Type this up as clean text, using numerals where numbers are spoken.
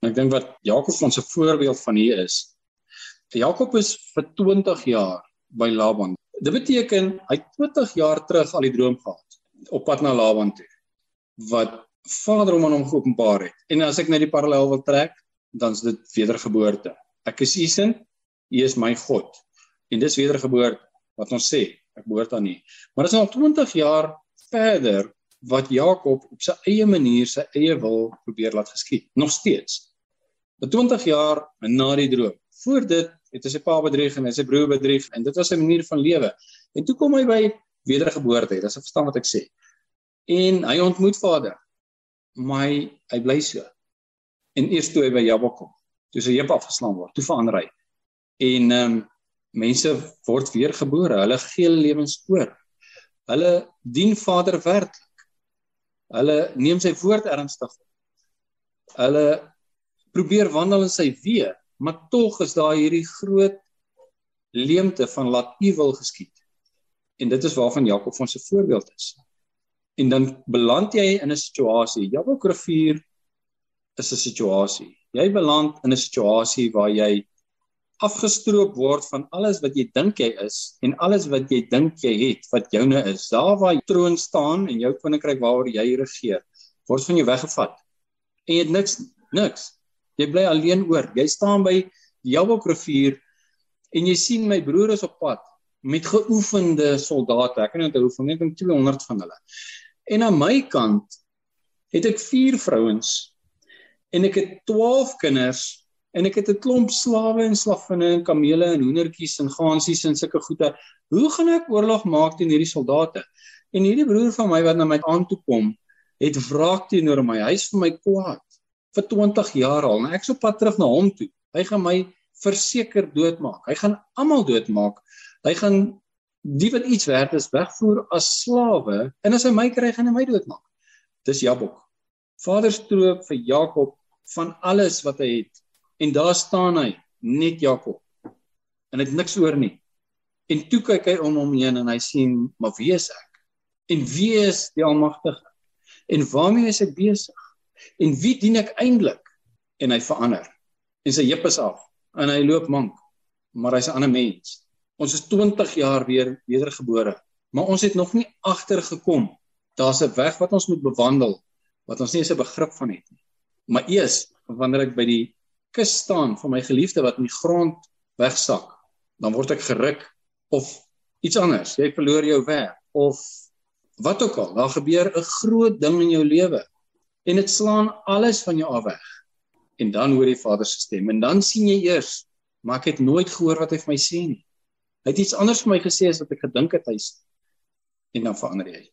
En ek dink wat Jakob ons 'n voorbeeld van hier is, Jakob is vir 20 jaar by Laban. Dit beteken, hy het 20 jaar terug al die droom gehad, op pad na Laban toe, wat Vader hom aan hom geopenbaar het. En as ek net die parallel wil trek, dan is dit wedergeboorte. Ek is u sin, u is my God. En dis wedergeboorte, wat ons sê, ek behoort aan nie. Maar dit is al 20 jaar verder, wat Jakob op sy eie manier, sy eie wil probeer laat geskied. Nog steeds. 20 jaar na die droom. Voor dit het hy sy pa bedrieg en hy sy broer bedrieg, en dit was sy manier van lewe. En toe kom hy by wedergeboorte, dis verstaan wat ek sê. En hy ontmoet Vader, maar hy bly so. En eers toe hy by Jabok kom, toe sy heup afgeslaan word, toe verander hy. En mense word weergebore, hulle gee lewens oor. Hulle dien Vader werklik. Hulle neem sy woord ernstig. Hulle probeer wandel in sy weë, maar tog is daar hierdie groot leemte van laat u wil geskied. En dit is waarvan Jakob ons 'n voorbeeld is. En dan beland jy in 'n situasie, Jabok rivier is 'n situasie. Jy beland in 'n situasie waar jy afgestroop word van alles wat jy dink jy is, en alles wat jy dink jy het, wat joune is. Daar waar jy troon staan, en jou koninkryk waaroor jy regeer, word van jou weggevat. En jy het niks. Jy bly alleen oor. Jy staan by die Jabok rivier, en jy sien my broer is op pad, met geoefende soldate, ek kan nie onthou hoeveel, net 200 van hulle. En aan my kant, het ek 4 vrouens, en ek het 12 kinders, en ek het 'n klomp slawe en slavinne en kamele en hoendertjies en gansies en sulke goede. Hoe gaan ek oorlog maak teen hierdie soldate? En hierdie broer van my wat na my aan toe kom, het wraak teenoor my. Hy is vir my kwaad vir 20 jaar al. En ek is op pad terug na hom toe. Hy gaan my verseker doodmaak. Hy gaan almal doodmaak. Hy gaan die wat iets werd is wegvoer as slawe, en as hy my kry, gaan hy my doodmaak. Dis Jabok. Vader stroop vir Jakob van alles wat hy het. En daar staan hy, net Jakob. En hy het niks oor nie. En toe kyk hy om hom heen en hy sien, maar wie is ek? En wie is die Almagtige? En waarmee is ek besig? En wie dien ek eintlik? En hy verander. En sy heup is af. En hy loop mank. Maar hy's 'n ander mens. Ons is 20 jaar wedergebore. Maar ons het nog nie agtergekom. Daar's 'n weg wat ons moet bewandel, wat ons nie eens 'n begrip van het nie. Maar eers, wanneer ek by die kus staan van my geliefde wat in die grond wegsak, dan word ek geruk, of iets anders, jy verloor jou werk, of wat ook al, daar gebeur 'n groot ding in jou lewe, en dit slaan alles van jou af weg, en dan hoor jy Vader se stem, en dan sien jy eers, maar ek het nooit gehoor wat hy vir my sê nie. Hy het iets anders vir my gesê as wat ek gedink het hy sê, en dan verander jy.